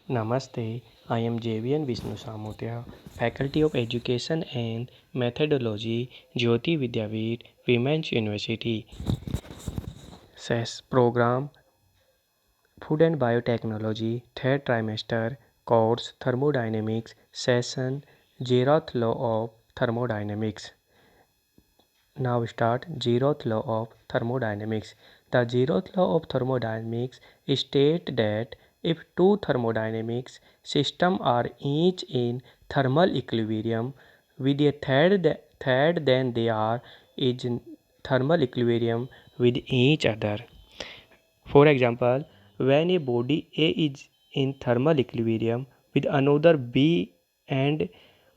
Namaste, I am JVN Vishnu Samotia, Faculty of Education and Methodology, Jyoti Vidyaveet, Women's University. SES Program, Food and Biotechnology, 3rd Trimester, Course Thermodynamics, Session, Zeroth Law of Thermodynamics. Now start zeroth law of thermodynamics. The zeroth law of thermodynamics states that if two thermodynamics systems are each in thermal equilibrium with a third then they are in thermal equilibrium with each other. For example, when a body A is in thermal equilibrium with another B and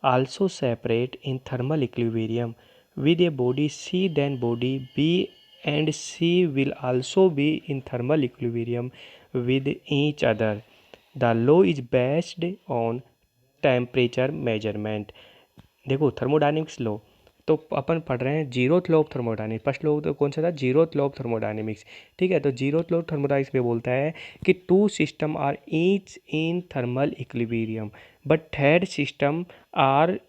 also separate in thermal equilibrium with a body C, then body B and C will also be in thermal equilibrium with each other. The law is based on temperature measurement. देखो thermodynamics लो तो अपन पढ़ रहे हैं zeroth law of thermodynamics. First law तो कौन सा था? Zeroth law of thermodynamics. ठीक है, तो जीरोथ लॉ ऑफ थर्मोडायनेमिक्स में बोलता है कि two system are each in thermal equilibrium but third system are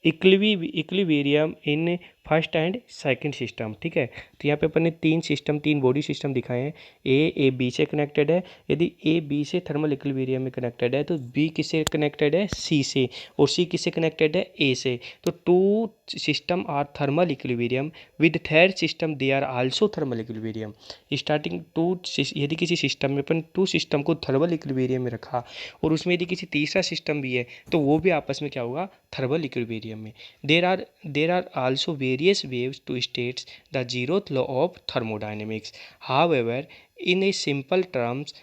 equilibrium in first and second system. ठीक है, तो यहाँ पे अपन ने तीन बॉडी सिस्टम दिखाए हैं. ए बी से कनेक्टेड है. यदि ए बी से थर्मल इक्विलिब्रियम में कनेक्टेड है तो बी किससे कनेक्टेड है? सी से. और सी किससे कनेक्टेड है? ए से. तो two system are thermal equilibrium with third system they are also thermal equilibrium. Starting two, यदि किसी सिस्टम में अपन टू सिस्टम को थर्मल इक्विलिब्रियम में रखा और उसमें यदि किसी तीसरा सिस्टम भी है तो वो भी आपस में क्या होगा? थर्मल इक्विलिब्रियम में. There are also various ways to state the zeroth law of thermodynamics. However, in a simple terms,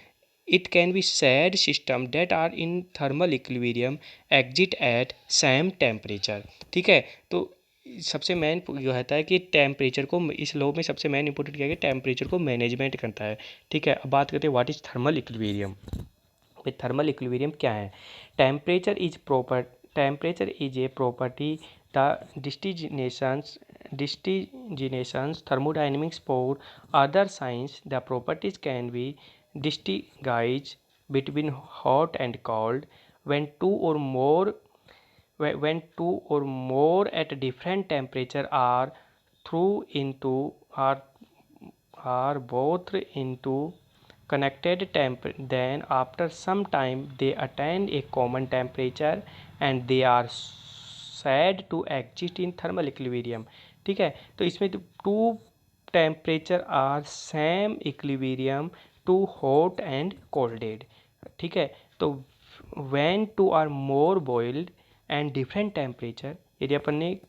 it can be said systems that are in thermal equilibrium exist at same temperature. ठीक है, तो सबसे main जो होता है कि temperature को, इस लॉ में सबसे मेन इंपॉर्टेंट क्या है कि टेम्परेचर को मैनेजमेंट करता है. ठीक है, अब बात करते हैं what is thermal equilibrium. Thermal equilibrium क्या है? Temperature is a property. The distinctions thermodynamics for other science. The properties can be distinguished between hot and cold when two or more at different temperature are through into are both into connected then after some time they attain a common temperature and they are said to exist in thermal equilibrium. ठीक है, तो इसमें two temperature are same equilibrium to hot and colded. ठीक है, तो when two are more boiled and different temperature, यदि अपन ने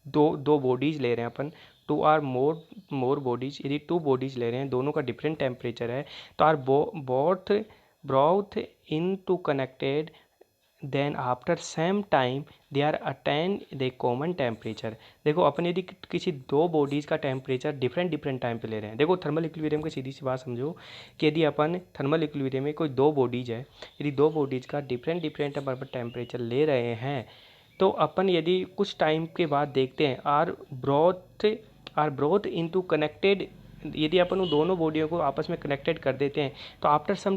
दो बॉडीज ले रहे हैं अपन, टू आर मोर बॉडीज, यदि टू बॉडीज ले रहे हैं दोनों का डिफरेंट टेम्परेचर है तो are both in to connected then after same time they are attain the common temperature. देखो अपन यदि किसी दो बॉडीज़ का टेम्परेचर डिफरेंट टाइम पे ले रहे हैं. देखो थर्मल इक्विलिब्रियम की सीधी सी बात समझो कि यदि अपन थर्मल इक्विलिब्रियम में कोई दो बॉडीज़ है, यदि दो बॉडीज़ का डिफरेंट टेम्परेचर ले रहे हैं तो अपन यदि कुछ टाइम के बाद देखते हैं आर ब्रोथ इनटू कनेक्टेड, यदि अपन उन दोनों बॉडियों को आपस में कनेक्टेड कर देते हैं तो after some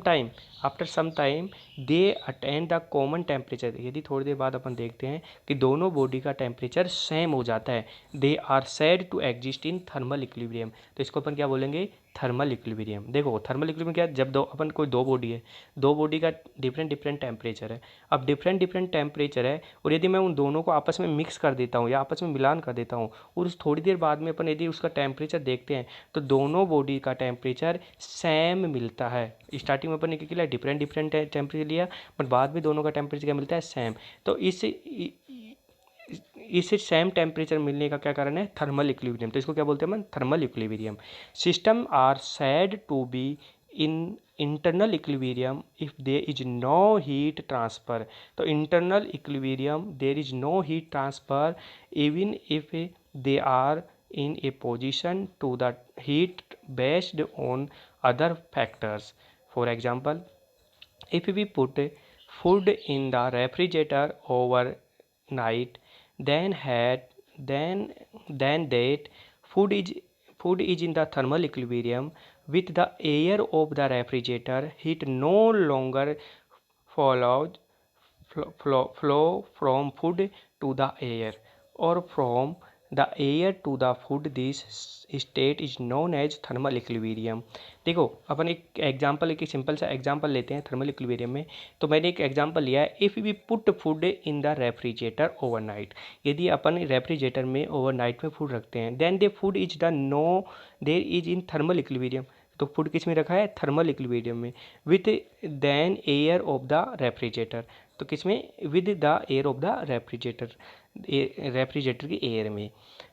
time they attain the common temperature. यदि थोड़ी देर बाद अपन देखते हैं कि दोनों बॉडी का टेम्परेचर सेम हो जाता है, they are said to exist in thermal equilibrium. तो इसको अपन क्या बोलेंगे? Thermal equilibrium. देखो थर्मल इक्विलिब्रियम क्या है? जब दो बॉडी है, दो बॉडी का डिफरेंट टेम्परेचर है. अब डिफरेंट टेम्परेचर है और यदि मैं उन दोनों को आपस में मिक्स कर देता हूँ या आपस में मिलान कर देता हूँ और उस थोड़ी देर बाद में अपन यदि उसका टेम्परेचर देखते हैं तो दोनों बॉडी का टेम्परेचर सेम मिलता है. स्टार्टिंग में अपन ने क्या लिया? डिफरेंट टेम्परेचर लिया, बट बाद में दोनों का टेम्परेचर क्या मिलता है? सेम. तो इस सेम टेम्परेचर मिलने का क्या कारण है? Thermal equilibrium. तो इसको क्या बोलते हैं अपन? Thermal equilibrium. System are said to be in internal equilibrium if there is no heat transfer. तो internal equilibrium there is no heat transfer even if they are in a position to the heat based on other factors. For example, if we put food in the refrigerator overnight, then that food is in the thermal equilibrium with the air of the refrigerator, heat no longer follows flow from food to the air or from the air to the food. This state is known as thermal equilibrium. देखो अपन एक example, एक simple सा example लेते हैं thermal equilibrium में। तो मैंने एक एग्जांपल लिया है, if we put food in the refrigerator overnight. यदि अपन रेफ्रिजरेटर में ओवरनाइट में फूड रखते हैं, then the food is the no there is in thermal equilibrium. तो फूड किस में रखा है? थर्मल इक्विलिब्रियम में, with then air of the refrigerator. तो किस में? With the air of the refrigerator, refrigerator की एयर में।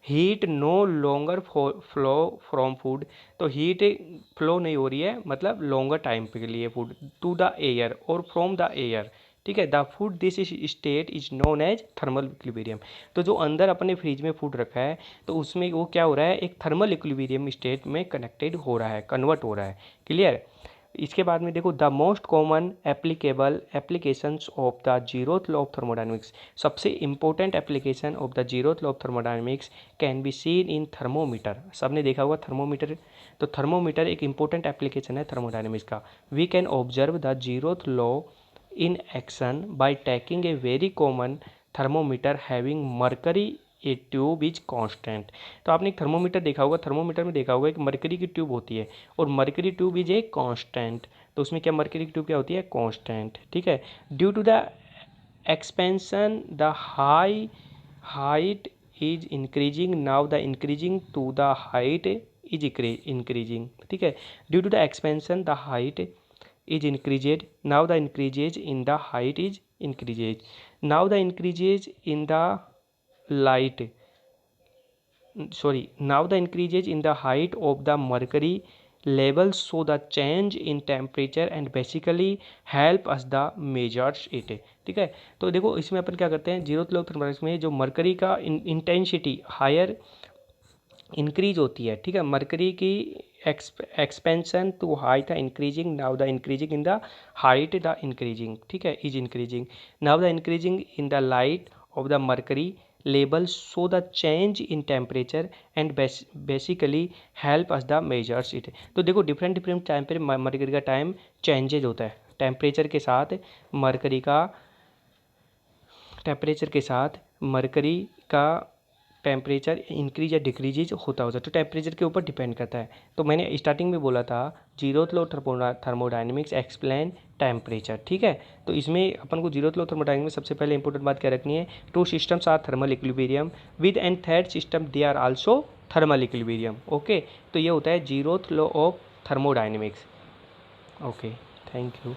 Heat no longer flow from food. तो हीट फ्लो नहीं हो रही है, मतलब लॉन्गर टाइम के लिए फूड, टू द एयर और फ्रॉम द एयर। ठीक है, the food this state is known as thermal equilibrium. तो जो अंदर अपने फ्रिज में फूड रखा है, तो उसमें वो क्या हो रहा है? एक थर्मल इक्विलिब्रियम स्टेट में कनेक्टेड हो रहा है, कन्वर्ट हो रहा है। क्लियर? इसके बाद में देखो, the most common applicable applications of the zeroth law of thermodynamics. सबसे important application of the zeroth law of thermodynamics can be seen in thermometer. सबने देखा होगा थर्मोमीटर। तो थर्मोमीटर एक इंपॉर्टेंट एप्लीकेशन है थर्मोडायनेमिक्स का। We can observe the zeroth law in action by taking a very common thermometer having mercury a tube is constant. तो आपने एक थर्मोमीटर देखा होगा, थर्मोमीटर में देखा होगा एक मरकरी की ट्यूब होती है, और mercury tube is a constant. तो उसमें क्या मरकरी की ट्यूब क्या होती है? कांस्टेंट। ठीक है। Due to the expansion the height is increasing, now the increasing to the height is increasing. ठीक है। Due to the expansion the height is increased, now the increases in the height is increases, now the increases in the light, sorry, now the increases in the height of the mercury levels, so the change in temperature and basically help us the measures it। ठीक है। तो देखो इसमें अपन क्या करते हैं, zero law thermodynamics में जो मरकरी का इंटेंसिटी हायर इंक्रीज होती है। ठीक है। मरकरी की expansion to height the increasing, now the increasing in the height the increasing. ठीक है, is increasing, now the increasing in the light of the mercury level, so the change in temperature and basically help us the measures it. तो देखो different different time पर mercury का time changes होता है, temperature के साथ mercury का, temperature के साथ मरकरी का टेम्परेचर इंक्रीज या डिक्रीज होता होता है। तो टेम्परेचर के ऊपर डिपेंड करता है। तो मैंने स्टार्टिंग में बोला था zeroth law thermodynamics explain temperature. ठीक है। तो इसमें अपन को जीरोथ लॉ थर्मोडायनेमिक्स सबसे पहले इंपॉर्टेंट बात क्या रखनी है, two systems are thermal equilibrium with and third system they are also thermal equilibrium. Okay, तो ये होता है zeroth law of thermodynamics. Okay, thank you.